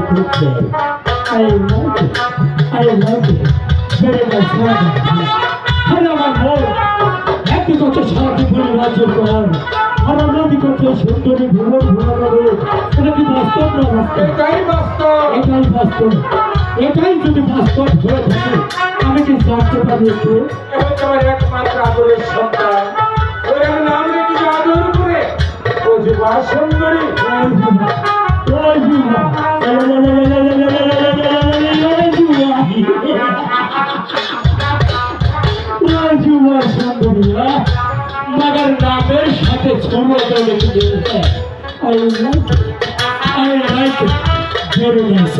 good day. I like it. I like it. Very much fun. Hello, my boy. একটি কথা সারাটি করে রাজ্যের কর আর অন্যটি করতে সুন্দরী ভ্রমণ ভ্রমণ এটা কি বাস্তব না বাস্তব? এটাই বাস্তব। এটাই বাস্তব। এটাই যদি বাস্তব হয়ে থাকে আমি কি জানতে পারি একটু এবং তোমার একমাত্র আদরের সন্তান ওর নাম রেখে আদর করে ও যুবা সুন্দরী ওই যুবা যুবা সুন্দরী मगर नामेर साथे छोड़ो तो लिखते हैं I like it very nice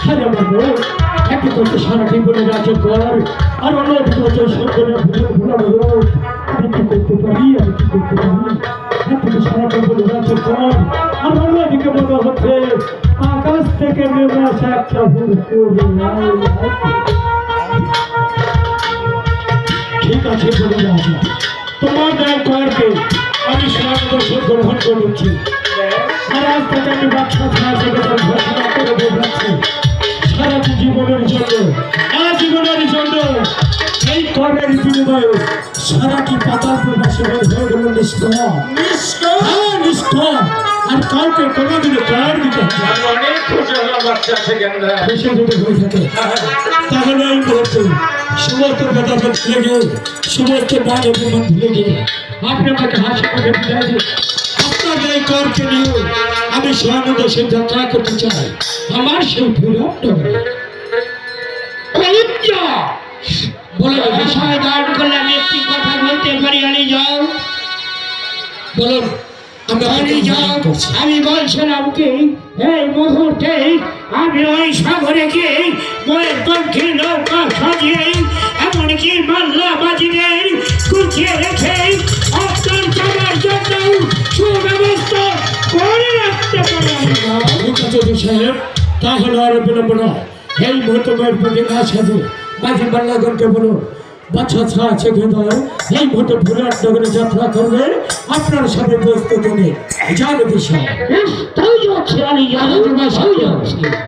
हरे मनो एक तो सारा दिन बोले राजा कर और अन्य तो सुंदर भूला भूला আমি কি করতে পারি এক তো সারা দিন বলে রাজা কর আর অন্য দিকে মনে হচ্ছে আকাশ থেকে নেমে আসা একটা ভুল করে ঠিক আছে বলে রাজা তোমার দায় করবে আমি স্বাগত গ্রহণ করছি আর আজ থেকে আমি বাচ্চা ছাড়া ঘোষণা করে বোঝাচ্ছি সারা জীবনের জন্য আজীবনের জন্য এই কর্মের বিনিময়ে সারাটি পাতার প্রবাসী হয়ে গেল নিষ্ঠুর আর কাউকে কোনোদিনও প্রাণ দিতে অনেক খুশি হলাম বাচ্চা সেকেন্দ্রা বেশি যদি হয়ে থাকে তাহলে এই মুহূর্তে সমস্ত কথা ভুলে গিয়ে সমস্ত মান অভিমান ভুলে গিয়ে আপনি আমাকে হাসি মুখে বিদায় দিন আপনার এই করকে নিয়ে আমি স্বানন্দ সে যাত্রা করতে চাই আমার সেই ফিরত বলে বিষয় ধারণ করলে আমি একটি কথা বলতে পারি আনি যাও বলুন আমি বলছিলাম কি এই মুহূর্তে আমি ওই সাগরে গিয়ে বইয়ের পক্ষে নৌকা সাজিয়ে এমনকি মাল্লা বাজিয়ে গুছিয়ে রেখে আপনার যাওয়ার জন্য সুব্যবস্থা করে রাখতে পারি সাহেব তাহলে আরো বিলম্ব নয় এই মুহূর্তে বইয়ের পক্ষে না সাজে মাঝি মাল্লাগণকে বলুন বাচ্চা ছাড়া আছে হৃদয় এই মুহূর্তে বিরাট নগরে যাত্রা করবে আপনার সাথে প্রস্তুত নেই জানো বিষয় তাই যাচ্ছে